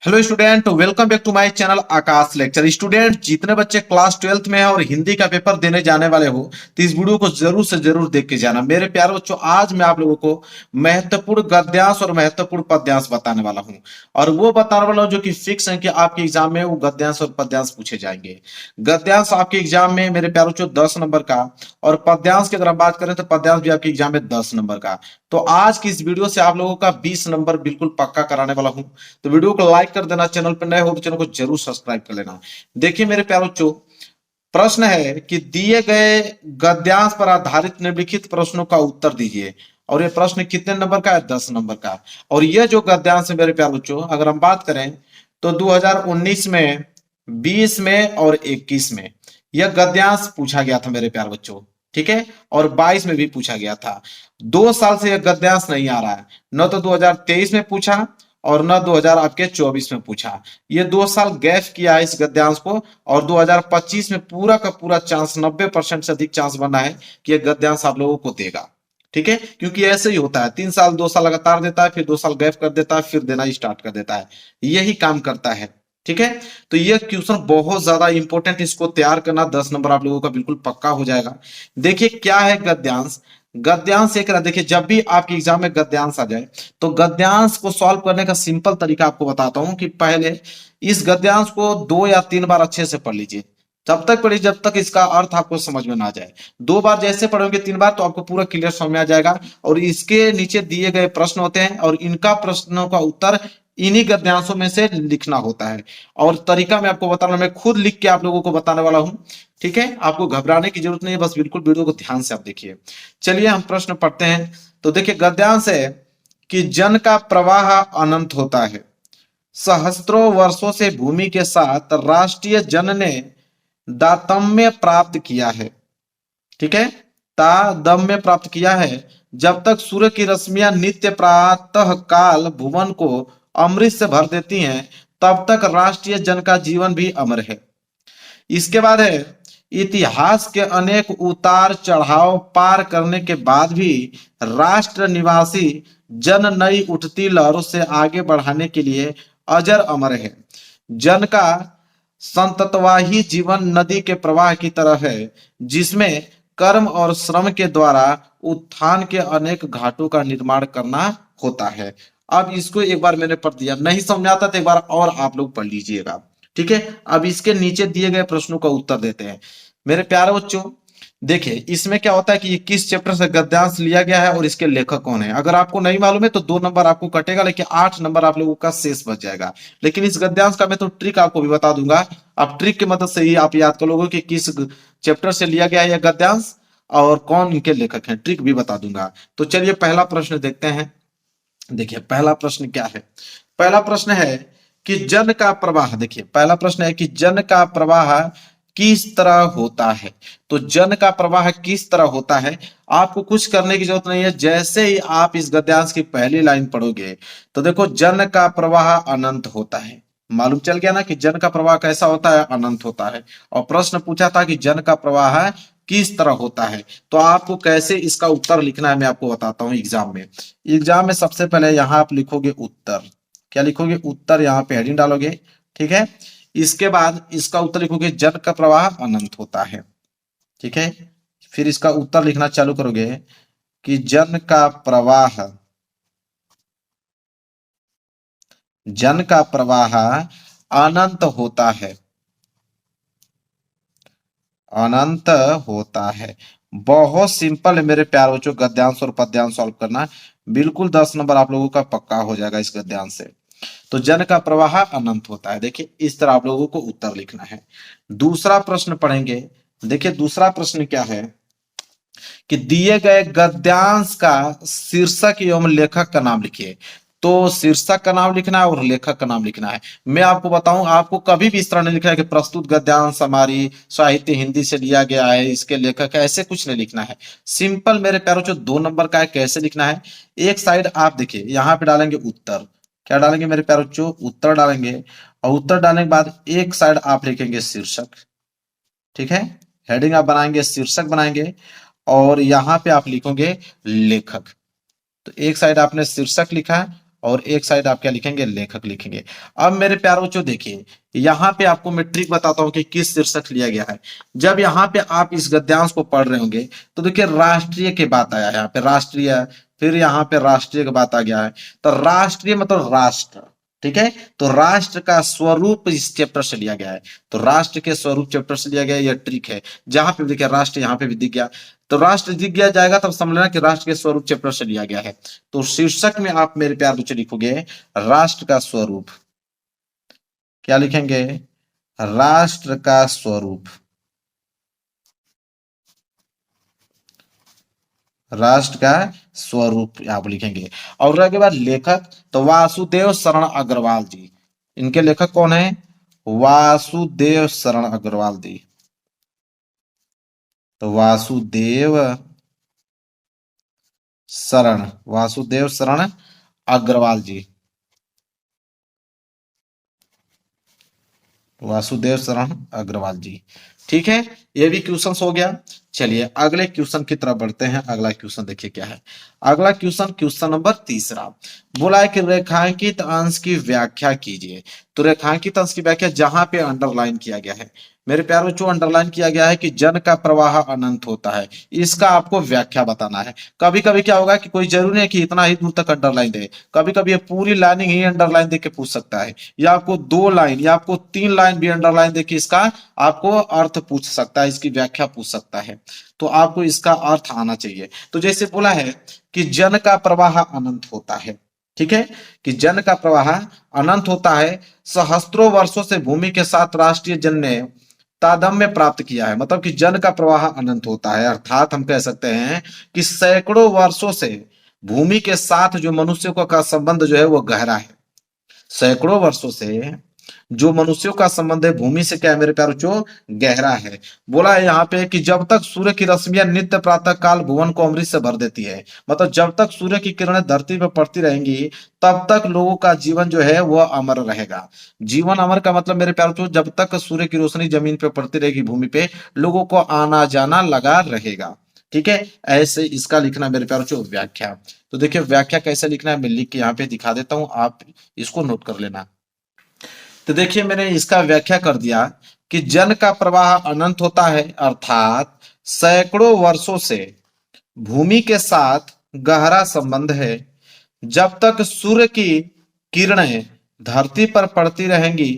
Hello student, welcome back to my channel Akash lecture. Student, जितने बच्चे class 12th में हैं और हिंदी का पेपर देने जाने वाले हो तो इस वीडियो को जरूर से जरूर देख के जाना। मेरे प्यारे बच्चों, आज मैं आप लोगों को महत्वपूर्ण गद्यांश और महत्वपूर्ण पद्यांश बताने वाला हूं, और वो बताने वाला हूं जो कि फिक्स है कि आपके एग्जाम में वो गद्यांश और पद्यांश पूछे जाएंगे। गद्यांश आपके एग्जाम में मेरे प्यारे बच्चों 10 नंबर का, और पद्यांश की अगर हम बात करें तो पद्यांश भी आपके एग्जाम में 10 नंबर का। तो आज की इस वीडियो से आप लोगों का 20 नंबर बिल्कुल पक्का कराने वाला हूं। तो वीडियो को लाइक कर देना, चैनल पर नए हो तो चैनल को जरूर सब्सक्राइब कर लेना। देखिए मेरे प्यारे बच्चों, प्रश्न है कि दिए गए गद्यांश पर आधारित निम्नलिखित प्रश्नों का उत्तर दीजिए। और ये प्रश्न कितने नंबर का है? 10 नंबर का। और ये जो गद्यांश है मेरे प्यारे बच्चों, अगर हम बात करें तो 2019 में, 20 में और 21 में यह गद्यांश पूछा गया था मेरे प्यारे बच्चों। ठीक है, और 22 में भी पूछा गया था। 2 साल से यह गद्यांश नहीं आ रहा है, न तो 2023 में पूछा और न 2000 आपके 24 में पूछा। ये 2 साल गैप किया है इस गद्यांश को, और 2025 में पूरा का पूरा चांस, 90% से अधिक चांस बना है कि यह गद्यांश आप लोगों को देगा। ठीक है, क्योंकि ऐसे ही होता है, 3 साल 2 साल लगातार देता है, फिर 2 साल गैप कर देता है, फिर देना स्टार्ट कर देता है। यही काम करता है। ठीक है, तो यह क्वेश्चन बहुत ज्यादा इंपॉर्टेंट, इसको तैयार करना। 10 नंबर आप लोगों का बिल्कुल पक्का हो जाएगा। देखिए क्या है गद्यांश। गद्यांश एक, देखिए जब भी आपके एग्जाम में गद्यांश आ जाए तो गद्यांश को सॉल्व करने का सिंपल तरीका आपको बताता हूं कि पहले इस गद्यांश को 2 या 3 बार अच्छे से पढ़ लीजिए। तब तक पढ़िए जब तक इसका अर्थ आपको समझ में ना आ जाए। 2 बार जैसे पढ़ोगे, 3 बार तो आपको पूरा क्लियर समझ में आ जाएगा। और इसके नीचे दिए गए प्रश्न होते हैं और इनका प्रश्नों का उत्तर इन्हीं गद्यांशों में से लिखना होता है। और तरीका मैं आपको बता रहा हूं, मैं खुद लिख के आप लोगों को बताने वाला हूं। ठीक है, आपको घबराने की जरूरत नहीं है, बस बिल्कुल वीडियो को ध्यान से आप देखिए। चलिए हम प्रश्न पढ़ते हैं। तो देखिए गद्यांश है कि जन का प्रवाह अनंत होता है। सहस्त्रों वर्षों से भूमि के साथ राष्ट्रीय जन ने दातम्य प्राप्त किया है। ठीक है, तादम्य प्राप्त किया है। जब तक सूर्य की रश्मियां नित्य प्रातः काल भुवन को अमृत से भर देती हैं, तब तक राष्ट्रीय जन का जीवन भी अमर है। इसके बाद है, इतिहास के अनेक उतार चढ़ाव पार करने के बाद भी राष्ट्र निवासी जन नई उठती लहरों से आगे बढ़ाने के लिए अजर अमर है। जन का संततवाही जीवन नदी के प्रवाह की तरह है, जिसमें कर्म और श्रम के द्वारा उत्थान के अनेक घाटों का निर्माण करना होता है। अब इसको एक बार मैंने पढ़ दिया, नहीं समझ आता तो एक बार और आप लोग पढ़ लीजिएगा। ठीक है, अब इसके नीचे दिए गए प्रश्नों का उत्तर देते हैं। मेरे प्यारे बच्चों, देखिए इसमें क्या होता है कि ये किस चैप्टर से गद्यांश लिया गया है और इसके लेखक कौन है। अगर आपको नहीं मालूम है तो 2 नंबर आपको कटेगा, लेकिन 8 नंबर आप लोगों का शेष बच जाएगा। लेकिन इस गद्यांश का मैं तो ट्रिक आपको भी बता दूंगा। आप ट्रिक की मदद से ही आप याद कर लोगे कि किस चैप्टर से लिया गया है यह गद्यांश और कौन इनके लेखक हैं, ट्रिक भी बता दूंगा। तो चलिए पहला प्रश्न देखते हैं। देखिए पहला प्रश्न क्या है। पहला प्रश्न है कि जन का प्रवाह, देखिए पहला प्रश्न है कि जन का प्रवाह किस तरह होता है। तो जन का प्रवाह किस तरह होता है, आपको कुछ करने की जरूरत नहीं है। जैसे ही आप इस गद्यांश की पहली लाइन पढ़ोगे तो देखो, जन का प्रवाह अनंत होता है। मालूम चल गया ना कि जन का प्रवाह कैसा होता है, अनंत होता है। और प्रश्न पूछा था कि जन का प्रवाह किस तरह होता है, तो आपको कैसे इसका उत्तर लिखना है मैं आपको बताता हूं। एग्जाम में, एग्जाम में सबसे पहले यहां आप लिखोगे उत्तर। क्या लिखोगे? उत्तर। यहाँ पे हेडिंग डालोगे। ठीक है, इसके बाद इसका उत्तर लिखोगे जल का प्रवाह अनंत होता है। ठीक है, फिर इसका उत्तर लिखना चालू करोगे कि जन का प्रवाह, जन का प्रवाह अनंत होता है, अनंत होता है। बहुत सिंपल है मेरे प्यारे बच्चों, गद्यांश और पद्यांश सॉल्व करना। बिल्कुल 10 नंबर आप लोगों का पक्का हो जाएगा इस गद्यांश से। तो जन का प्रवाह अनंत होता है। देखिए इस तरह आप लोगों को उत्तर लिखना है। दूसरा प्रश्न पढ़ेंगे। देखिए दूसरा प्रश्न क्या है कि दिए गए गद्यांश का शीर्षक एवं लेखक का नाम लिखिए। तो शीर्षक का नाम लिखना है और लेखक का नाम लिखना है। मैं आपको बताऊं, आपको कभी भी इस तरह नहीं लिखना है कि प्रस्तुत गद्यांश हमारी साहित्य हिंदी से लिया गया है, इसके लेखक है, ऐसे कुछ नहीं लिखना है। सिंपल मेरे प्यारों, जो 2 नंबर का है, कैसे लिखना है। एक साइड आप देखिए, यहाँ पे डालेंगे उत्तर। क्या डालेंगे मेरे प्यारों? जो उत्तर डालेंगे, और उत्तर डालने के बाद एक साइड आप लिखेंगे शीर्षक। ठीक है, हेडिंग आप बनाएंगे, शीर्षक बनाएंगे, और यहां पे आप लिखोगे लेखक। तो एक साइड आपने शीर्षक लिखा और एक साइड आप क्या लिखेंगे, लेखक लिखेंगे। अब मेरे प्यारे बच्चों देखिए, यहाँ पे आपको मैं ट्रिक बताता हूँ कि किस शीर्षक लिया गया है। जब यहाँ पे आप इस गद्यांश को पढ़ रहे होंगे तो देखिए राष्ट्रीय की बात आया है, यहाँ पे राष्ट्रीय, फिर यहाँ पे राष्ट्रीय की बात आ गया है। तो राष्ट्रीय मतलब राष्ट्र, ठीक है। तो राष्ट्र का स्वरूप इस चैप्टर से लिया गया है। तो राष्ट्र के स्वरूप चैप्टर से लिया गया, यह ट्रिक है। जहां पे देखिए राष्ट्र, यहाँ पे भी दिख गया, तो राष्ट्र दिख गया जाएगा तब समझ लेना कि राष्ट्र के स्वरूप चैप्टर से लिया गया है। तो शीर्षक में आप मेरे प्यार बच्चे लिखोगे राष्ट्र का स्वरूप। क्या लिखेंगे, राष्ट्र का स्वरूप, राष्ट्र का स्वरूप आप लिखेंगे। और रह के बाद लेखक, तो वासुदेव शरण अग्रवाल जी, इनके लेखक कौन है, वासुदेव शरण अग्रवाल जी। तो वासुदेव शरण, वासुदेव शरण अग्रवाल जी, वासुदेव शरण अग्रवाल जी, ठीक है। ये भी क्वेश्चन हो गया। चलिए अगले क्वेश्चन की तरफ बढ़ते हैं। अगला क्वेश्चन देखिए क्या है। अगला क्वेश्चन, क्वेश्चन नंबर तीसरा, बोला है कि रेखांकित अंश की व्याख्या कीजिए। तो रेखांकित अंश की व्याख्या जहां पे अंडरलाइन किया गया है मेरे प्यारे बच्चों, अंडरलाइन किया गया है कि जन का प्रवाह अनंत होता है, इसका आपको व्याख्या बताना है। कभी कभी क्या होगा कि कोई जरूरी है कि इतना ही दूर तक अंडरलाइन दे, कभी कभी ये पूरी लाइनिंग ही अंडरलाइन दे के पूछ सकता है, या आपको 2 लाइन या आपको 3 लाइन भी अंडरलाइन दे के इसका आपको अर्थ पूछ सकता है, इसकी व्याख्या पूछ सकता है। तो आपको इसका अर्थ आना चाहिए। तो जैसे बोला है कि जन का प्रवाह अनंत होता है, ठीक है, कि जन का प्रवाह अनंत होता है, सहस्त्रों वर्षों से भूमि के साथ राष्ट्रीय जन ने तादम्य प्राप्त किया है। मतलब कि जन का प्रवाह अनंत होता है, अर्थात हम कह सकते हैं कि सैकड़ों वर्षों से भूमि के साथ जो मनुष्यों का संबंध जो है वो गहरा है। सैकड़ों वर्षों से जो मनुष्यों का संबंध है भूमि से क्या है मेरे प्यारे बच्चों, गहरा है। बोला है यहाँ पे कि जब तक सूर्य की रश्मियां नित्य प्रातः काल भुवन को अमृत से भर देती है, मतलब जब तक सूर्य की किरणें धरती पर पड़ती रहेंगी तब तक लोगों का जीवन जो है वह अमर रहेगा। जीवन अमर का मतलब मेरे प्यारे बच्चों, जब तक सूर्य की रोशनी जमीन पे पड़ती रहेगी, भूमि पे, लोगों को आना जाना लगा रहेगा, ठीक है। ऐसे इसका लिखना मेरे प्यारे बच्चों व्याख्या। तो देखिए व्याख्या कैसे लिखना है, मैं लिख के यहाँ पे दिखा देता हूं, आप इसको नोट कर लेना। तो देखिए मैंने इसका व्याख्या कर दिया कि जन का प्रवाह अनंत होता है, अर्थात सैकड़ों वर्षों से भूमि के साथ गहरा संबंध है। जब तक सूर्य की किरणें धरती पर पड़ती रहेंगी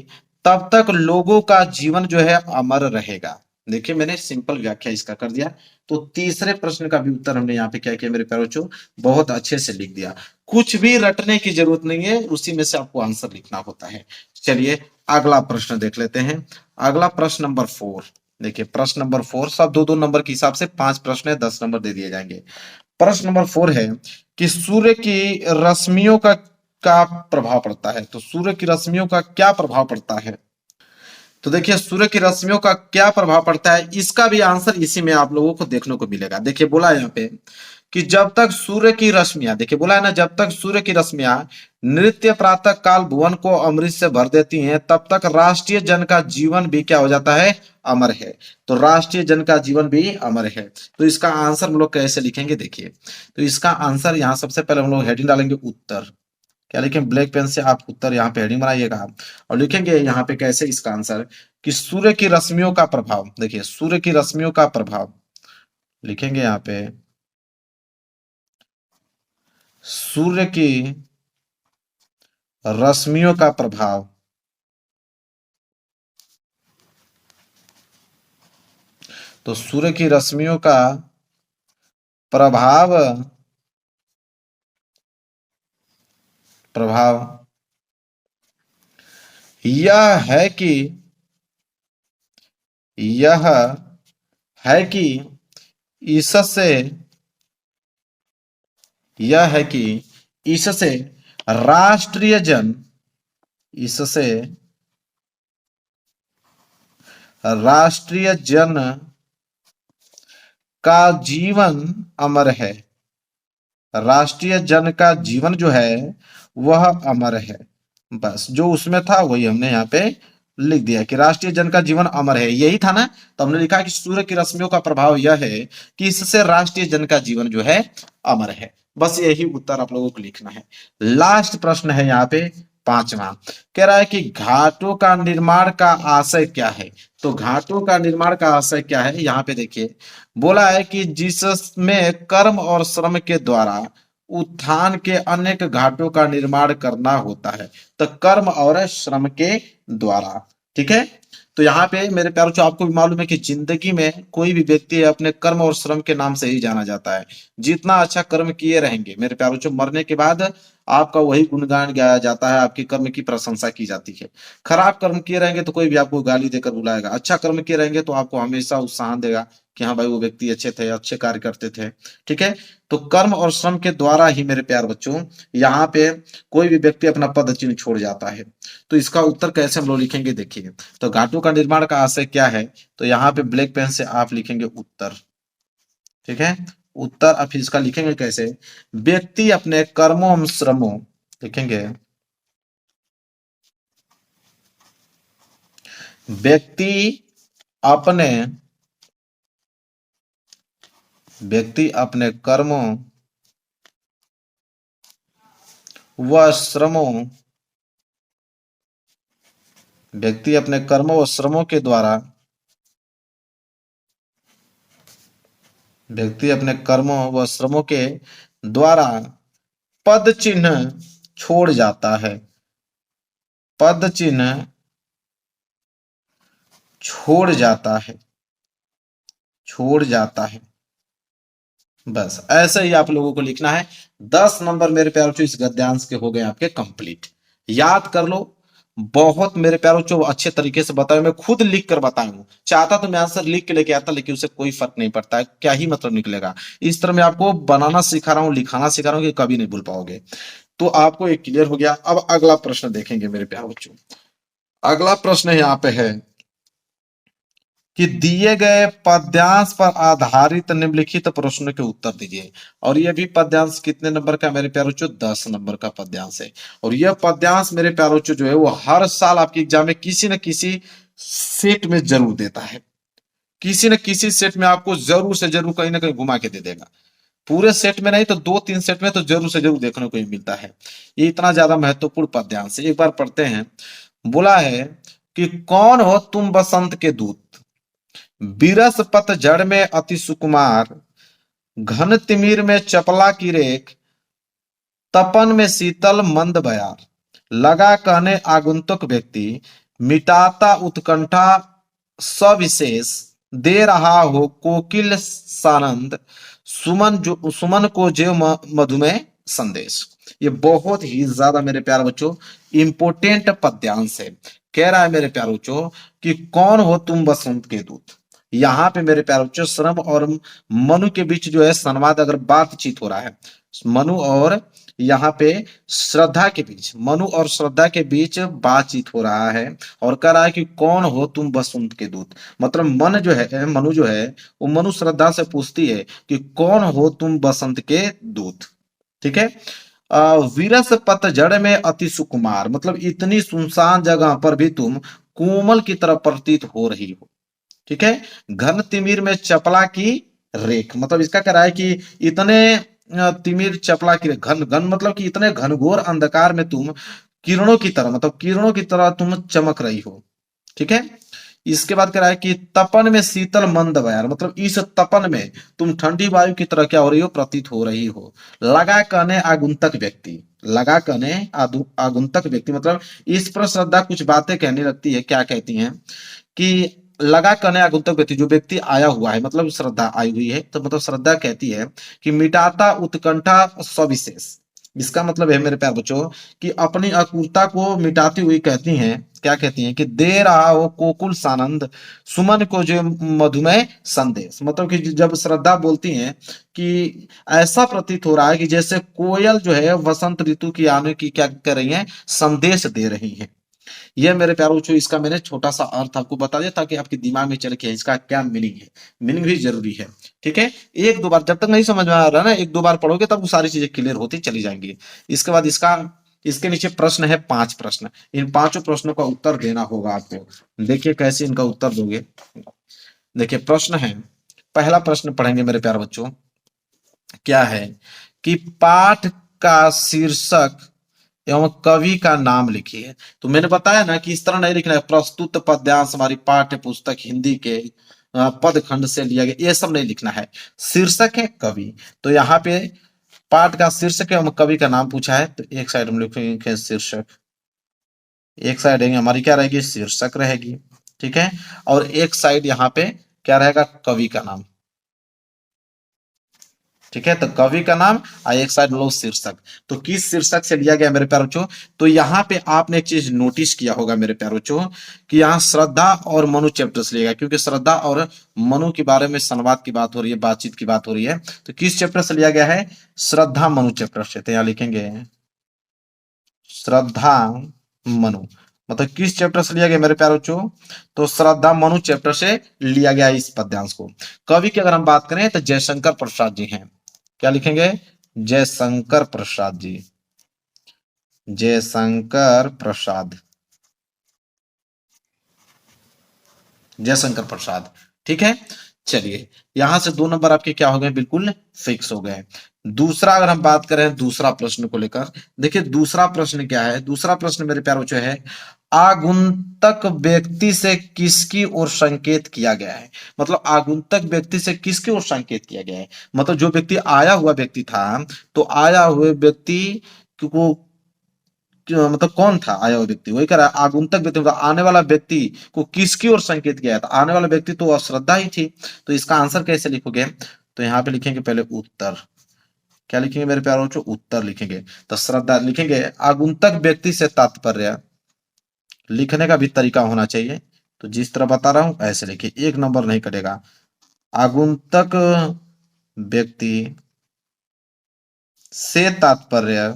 तब तक लोगों का जीवन जो है अमर रहेगा। देखिए मैंने सिंपल व्याख्या इसका कर दिया। तो तीसरे प्रश्न का भी उत्तर हमने यहाँ पे क्या किया मेरे प्यारे बच्चों, बहुत अच्छे से लिख दिया। कुछ भी रटने की जरूरत नहीं है, उसी में से आपको आंसर लिखना होता है। चलिए अगला प्रश्न देख लेते हैं। अगला प्रश्न नंबर 4, देखिए प्रश्न नंबर 4, सब 2-2 नंबर के हिसाब से 5 प्रश्न है, 10 नंबर दे दिए जाएंगे। प्रश्न नंबर 4 है कि सूर्य की रश्मियों का क्या प्रभाव पड़ता है। तो सूर्य की रश्मियों का क्या प्रभाव पड़ता है। तो देखिए सूर्य की रश्मियों का क्या प्रभाव पड़ता है, इसका भी आंसर इसी में आप लोगों को देखने को मिलेगा। देखिए बोला है यहाँ पे कि जब तक सूर्य की रश्मियां, देखिए बोला है ना, जब तक सूर्य की रश्मियां नित्य प्रातः काल भुवन को अमृत से भर देती हैं तब तक राष्ट्रीय जन का जीवन भी क्या हो जाता है, अमर है। तो राष्ट्रीय जन का जीवन भी अमर है। तो इसका आंसर हम लोग कैसे लिखेंगे, देखिए तो इसका आंसर यहाँ सबसे पहले हम लोग हेडिंग डालेंगे उत्तर। क्या लिखें, ब्लैक पेन से आप उत्तर यहाँ पे हेडिंग बनाइएगा और लिखेंगे यहाँ पे कैसे इसका आंसर कि सूर्य की रश्मियों का प्रभाव। देखिए सूर्य की रश्मियों का प्रभाव लिखेंगे यहाँ पे, सूर्य की रश्मियों का प्रभाव, तो सूर्य की रश्मियों का प्रभाव, प्रभाव यह है कि, यह है कि इससे, यह है कि इससे राष्ट्रीय जन, इससे राष्ट्रीय जन का जीवन अमर है। राष्ट्रीय जन का जीवन जो है वह अमर है। बस जो उसमें था वही हमने यहाँ पे लिख दिया कि राष्ट्रीय जन का जीवन अमर है, यही था ना। तो हमने लिखा कि सूर्य की रश्मियों का प्रभाव यह है कि इससे राष्ट्रीय जन का जीवन जो है अमर है। बस यही उत्तर आप लोगों को लिखना है। लास्ट प्रश्न है यहाँ पे पांचवा, कह रहा है कि घाटों का निर्माण का आशय क्या है। तो घाटों का निर्माण का आशय क्या है, यहाँ पे देखिए बोला है कि जिसमें कर्म और श्रम के द्वारा उत्थान के अनेक घाटों का निर्माण करना होता है। तो कर्म और श्रम के द्वारा, ठीक है। तो यहाँ पे मेरे प्यारों जो आपको भी मालूम है कि जिंदगी में कोई भी व्यक्ति अपने कर्म और श्रम के नाम से ही जाना जाता है। जितना अच्छा कर्म किए रहेंगे मेरे प्यारों जो मरने के बाद आपका वही गुणगान गाया जाता है, आपके कर्म की प्रशंसा की जाती है। खराब कर्म किए रहेंगे तो कोई भी आपको गाली देकर बुलाएगा, अच्छा कर्म किए रहेंगे तो आपको हमेशा उत्साहन देगा कि हाँ भाई वो व्यक्ति अच्छे थे, अच्छे कार्य करते थे, ठीक है। तो कर्म और श्रम के द्वारा ही मेरे प्यार बच्चों यहाँ पे कोई भी व्यक्ति अपना पद चिन्ह छोड़ जाता है। तो इसका उत्तर कैसे हम लोग लिखेंगे देखिए। तो घाटों का निर्माण का आशय क्या है, तो यहाँ पे ब्लैक पेन से आप लिखेंगे उत्तर, ठीक है। उत्तर अब फिर इसका लिखेंगे कैसे, व्यक्ति अपने कर्मों एवं श्रमों, लिखेंगे व्यक्ति अपने कर्मों व श्रमों, व्यक्ति अपने कर्मों व श्रमों के द्वारा, व्यक्ति अपने कर्मों व श्रमों के द्वारा पद चिन्ह छोड़ जाता है, पद चिन्ह छोड़ जाता है, छोड़ जाता है। बस ऐसे ही आप लोगों को लिखना है। 10 नंबर मेरे प्यारों चो इस गद्यांश के हो गए आपके कंप्लीट। याद कर लो, बहुत मेरे प्यारों चो अच्छे तरीके से बताया, मैं खुद लिख कर बताऊं, चाहता तो मैं आंसर लिख के लेके आता, लेकिन उससे कोई फर्क नहीं पड़ता है, क्या ही मतलब निकलेगा। इस तरह मैं आपको बनाना सिखा रहा हूं, लिखाना सिखा रहा हूं कि कभी नहीं भूल पाओगे। तो आपको एक क्लियर हो गया। अब अगला प्रश्न देखेंगे मेरे प्यारे बच्चों। अगला प्रश्न यहाँ पे है कि दिए गए पद्यांश पर आधारित निम्नलिखित प्रश्नों के उत्तर दीजिए। और यह भी पद्यांश कितने नंबर का मेरे प्यारे बच्चों, 10 नंबर का पद्यांश है। और यह पद्यांश मेरे प्यारे बच्चों जो है वो हर साल आपके एग्जाम में किसी न किसी सेट में जरूर देता है, किसी न किसी सेट में आपको जरूर से जरूर कहीं ना कहीं घुमा के दे देगा। पूरे सेट में नहीं तो 2-3 सेट में तो जरूर से जरूर देखने को ही मिलता है। ये इतना ज्यादा महत्वपूर्ण पद्यांश है। एक बार पढ़ते हैं। बोला है कि कौन हो तुम बसंत के दूत, बिरस पतझड़ में अति सुकुमार, घन तिमिर में चपला की रेख, तपन में शीतल मंद बयार, लगा कहने आगंतुक व्यक्ति, मिटाता उत्कंठा सविशेष, दे रहा हो कोकिल सानंद, सुमन को जेव मधुमेह संदेश। ये बहुत ही ज्यादा मेरे प्यारे बच्चों इंपोर्टेंट पद्यांश है। कह रहा है मेरे प्यारे बच्चों कि कौन हो तुम बसंत के दूत। यहाँ पे मेरे प्यारे बच्चों श्रम और मनु के बीच जो है संवाद, अगर बातचीत हो रहा है मनु और यहाँ पे श्रद्धा के बीच, मनु और श्रद्धा के बीच बातचीत हो रहा है। और कह रहा है कि कौन हो तुम बसंत के दूत, मतलब मन जो है, मनु जो है वो मनु श्रद्धा से पूछती है कि कौन हो तुम बसंत के दूत, ठीक है। विरस पतझड़ में अति सुकुमार, मतलब इतनी सुनसान जगह पर भी तुम कोमल की तरह प्रतीत हो रही हो, ठीक है। घन तिमिर में चपला की रेख, मतलब इसका कह रहा है कि इतने तिमिर चपला की रेख, घन घन मतलब कि इतने घनघोर अंधकार में तुम किरणों की तरह, मतलब किरणों की तरह तुम चमक रही हो, ठीक है। इसके बाद कह रहा है कि तपन में शीतल मंद बयार, मतलब इस तपन में तुम ठंडी वायु की तरह क्या हो रही हो, प्रतीत हो रही हो। लगा कहने आगुंतक व्यक्ति, लगा कहने आगुंतक व्यक्ति, मतलब इस पर श्रद्धा कुछ बातें कहने लगती है। क्या कहती हैं कि लगा कहने आगुंतक व्यक्ति, जो व्यक्ति आया हुआ है, मतलब श्रद्धा आई हुई है, तो मतलब श्रद्धा कहती है कि मिटाता उत्कंठा सविशेष। इसका मतलब है मेरे प्यार बच्चों कि अपनी अपूर्णता को मिटाती हुई कहती हैं, क्या कहती हैं कि दे रहा हो कोकुल सानंद, सुमन को जो मधुमेह संदेश, मतलब कि जब श्रद्धा बोलती हैं कि ऐसा प्रतीत हो रहा है कि जैसे कोयल जो है वसंत ऋतु की आने की क्या कर रही है, संदेश दे रही है। यह मेरे प्यारे बच्चों इसका मैंने छोटा सा अर्थ आपको बता दिया ताकि आपके दिमाग में चले कि इसका क्या मीनिंग है। मीनिंग भी जरूरी है, ठीक है। एक दो बार, जब तक नहीं समझ में आ रहा ना, एक दो बार पढ़ोगे तब वो सारी चीजें क्लियर होती चली जाएंगी। इसके बाद इसका इसके नीचे प्रश्न है 5 प्रश्न, इन पांचों प्रश्नों का उत्तर देना होगा आपको। देखिए कैसे इनका उत्तर दोगे। देखिए प्रश्न है, पहला प्रश्न पढ़ेंगे मेरे प्यारे बच्चों, क्या है कि पाठ का शीर्षक एवं कवि का नाम लिखिए। तो मैंने बताया ना कि इस तरह नहीं लिखना है प्रस्तुत पद्यांश हमारी पाठ्य पुस्तक हिंदी के पद खंड से लिया गया, ये सब नहीं लिखना है। शीर्षक है कवि, तो यहाँ पे पाठ का शीर्षक एवं कवि का नाम पूछा है, तो एक साइड हम लिखेंगे शीर्षक, एक साइड हमारी क्या रहेगी, शीर्षक रहेगी, ठीक है। और एक साइड यहाँ पे क्या रहेगा, कवि का नाम, ठीक है। तो कवि का नाम और एक साइड लो शीर्षक। तो किस शीर्षक से लिया गया मेरे प्यारे बच्चों, तो यहाँ पे आपने एक चीज नोटिस किया होगा मेरे प्यारे बच्चों कि यहाँ श्रद्धा और मनु चैप्टर से लिया गया, क्योंकि श्रद्धा और मनु के बारे में संवाद की बात हो रही है, बातचीत की बात हो रही है। तो किस चैप्टर से लिया गया है, श्रद्धा मनु चैप्टर से। तो यहाँ लिखेंगे श्रद्धा मनु, मतलब किस चैप्टर से लिया गया मेरे प्यारे बच्चों, तो श्रद्धा मनु चैप्टर से लिया गया इस पद्यांश को। कवि की अगर हम बात करें तो जयशंकर प्रसाद जी हैं, क्या लिखेंगे, जयशंकर प्रसाद जी, जयशंकर प्रसाद, जयशंकर प्रसाद, ठीक है। चलिए यहां से 2 नंबर आपके क्या हो गए, बिल्कुल फिक्स हो गए। दूसरा अगर हम बात करें दूसरा प्रश्न को लेकर, देखिए दूसरा प्रश्न क्या है, दूसरा प्रश्न मेरे प्यारे बच्चों है आगुंतक व्यक्ति से किसकी ओर संकेत किया गया है। मतलब आगुंतक व्यक्ति से किसकी ओर संकेत किया गया है, मतलब जो व्यक्ति आया हुआ व्यक्ति था, तो आया हुए व्यक्ति को मतलब कौन था आया हुआ व्यक्ति, वही कह रहा है आगुंतक व्यक्ति, मतलब आने वाला व्यक्ति को किसकी ओर संकेत किया था, आने वाला व्यक्ति तो अश्रद्धा ही थी। तो इसका आंसर कैसे लिखोगे, तो यहाँ पे लिखेंगे पहले उत्तर, क्या लिखेंगे मेरे प्यारे बच्चों, उत्तर लिखेंगे। तो श्रद्धा लिखेंगे, आगुंतक व्यक्ति से तात्पर्य, लिखने का भी तरीका होना चाहिए, तो जिस तरह बता रहा हूं ऐसे लिखिए, 1 नंबर नहीं कटेगा। आगुंतक व्यक्ति से तात्पर्य,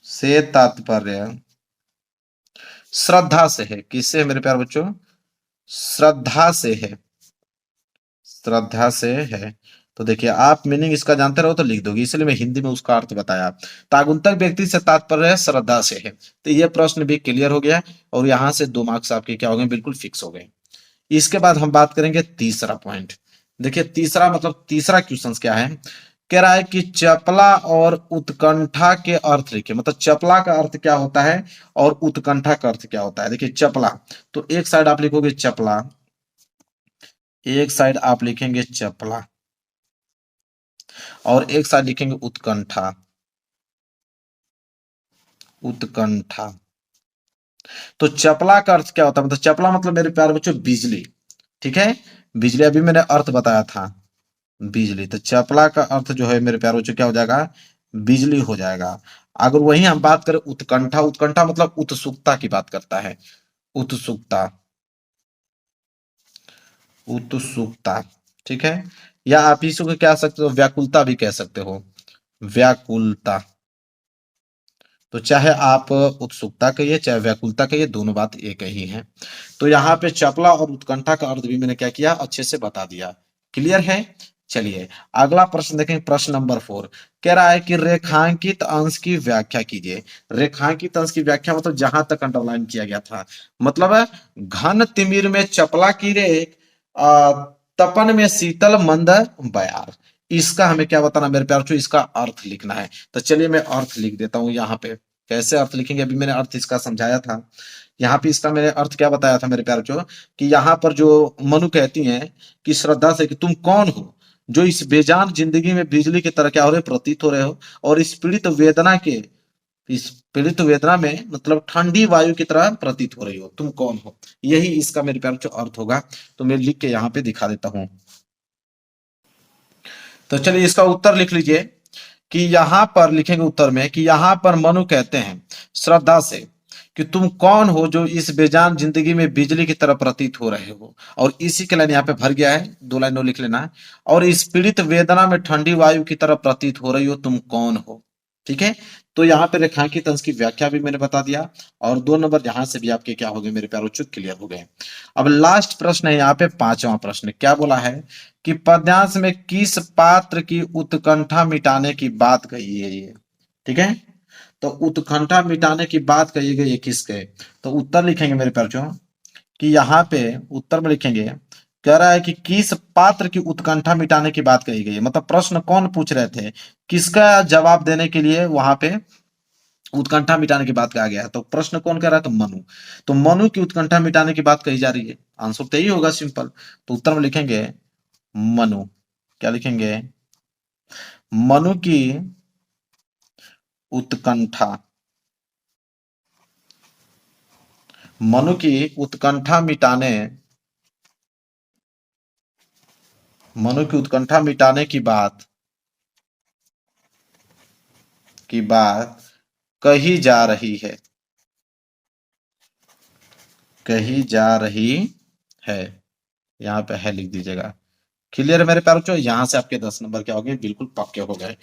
से तात्पर्य श्रद्धा से है, किससे मेरे प्यारे बच्चों, श्रद्धा से है, श्रद्धा से है। तो देखिए आप मीनिंग इसका जानते रहो तो लिख दोगे, इसलिए मैं हिंदी में उसका अर्थ बताया। तागुंतक व्यक्ति से तात्पर्य है श्रद्धा से है। तो ये प्रश्न भी क्लियर हो गया और यहां से 2 मार्क्स आपके क्या हो गए, बिल्कुल फिक्स हो गए। इसके बाद हम बात करेंगे तीसरा पॉइंट। देखिए तीसरा मतलब तीसरा क्वेश्चन क्या है, कह रहा है कि चपला और उत्कंठा के अर्थ लिखिए। मतलब चपला का अर्थ क्या होता है और उत्कंठा का अर्थ क्या होता है। देखिए चपला, तो एक साइड आप लिखोगे चपला, एक साइड आप लिखेंगे चपला और एक साइड लिखेंगे उत्कंठा, उत्कंठा। तो चपला का अर्थ क्या होता है, मतलब चपला मतलब मेरे प्यारे बच्चों बिजली, ठीक है। बिजली अभी मैंने अर्थ बताया था, बिजली। तो चपला का अर्थ जो है मेरे प्यारे बच्चों क्या हो जाएगा, बिजली हो जाएगा। अगर वही हम बात करें उत्कंठा, उत्कंठा मतलब उत्सुकता की बात करता है, उत्सुकता, उत्सुकता, ठीक है। या आप इसको क्या सकते हो, व्याकुलता भी कह सकते हो, व्याकुलता। तो चाहे आप उत्सुकता कहिए चाहे व्याकुलता कहिए, दोनों बात एक ही है। तो यहाँ पे चपला और उत्कंठा का अर्थ भी मैंने क्या किया, अच्छे से बता दिया। क्लियर है। चलिए अगला प्रश्न देखें, प्रश्न नंबर 4 कह रहा है कि रेखांकित अंश की व्याख्या कीजिए। रेखांकित अंश की व्याख्या मतलब जहां तक अंडरलाइन किया गया था, मतलब है घन तिमिर में चपला की रे, तपन में शीतल मंद बयार। इसका हमें क्या बताना मेरे प्यार, इसका अर्थ लिखना है। तो चलिए मैं अर्थ लिख देता हूं यहाँ पे। कैसे अर्थ लिखेंगे, अभी मैंने अर्थ इसका समझाया था। यहाँ पे इसका मैंने अर्थ क्या बताया था मेरे प्यार कि यहाँ पर जो मनु कहती हैं कि श्रद्धा से कि तुम कौन हो जो इस बेजान जिंदगी में बिजली की तरह क्या हो रहे प्रतीत हो रहे हो, और इस पीड़ित वेदना के, इस पीड़ित वेदना में मतलब ठंडी वायु की तरह प्रतीत हो रही हो, तुम कौन हो। यही इसका मेरे प्यार अर्थ होगा। तो मैं लिख के यहाँ पे दिखा देता हूं। तो चलिए इसका उत्तर लिख लीजिए कि यहां पर लिखेंगे उत्तर में कि यहां पर मनु कहते हैं श्रद्धा से कि तुम कौन हो जो इस बेजान जिंदगी में बिजली की तरह प्रतीत हो रहे हो, और इसी के लाइन यहाँ पे भर गया है, 2 लाइन और लिख लेना। और इस पीड़ित वेदना में ठंडी वायु की तरह प्रतीत हो रही हो, तुम कौन हो, ठीक है। तो यहाँ पे रेखांकित अंश की व्याख्या भी मैंने बता दिया, और 2 नंबर यहां से भी आपके क्या हो गए मेरे प्यारों, चुप क्लियर हो गए। अब लास्ट प्रश्न है यहाँ पे 5वां प्रश्न, क्या बोला है कि पद्यांश में किस पात्र की उत्कंठा मिटाने की बात कही है ये, ठीक है। तो उत्कंठा मिटाने की बात कही गई है किसके? तो उत्तर लिखेंगे मेरे प्यारों कि यहाँ पे उत्तर में लिखेंगे, कह रहा है कि किस पात्र की उत्कंठा मिटाने की बात कही गई है। मतलब प्रश्न कौन पूछ रहे थे, किसका जवाब देने के लिए वहां पे उत्कंठा मिटाने की बात कहा गया है। तो प्रश्न कौन कर रहा है? तो मनु। तो मनु की उत्कंठा मिटाने की बात कही जा रही है। आंसर तो यही होगा, सिंपल। तो उत्तर में लिखेंगे मनु। क्या लिखेंगे? मनु की उत्कंठा। मनु की उत्कंठा मिटाने, मनु की उत्कंठा मिटाने की बात कही जा रही है, कही जा रही है। यहाँ पे है लिख दीजिएगा। क्लियर है मेरे प्यारे बच्चों? यहाँ से आपके 10 नंबर क्या हो गए? बिल्कुल पक्के हो गए।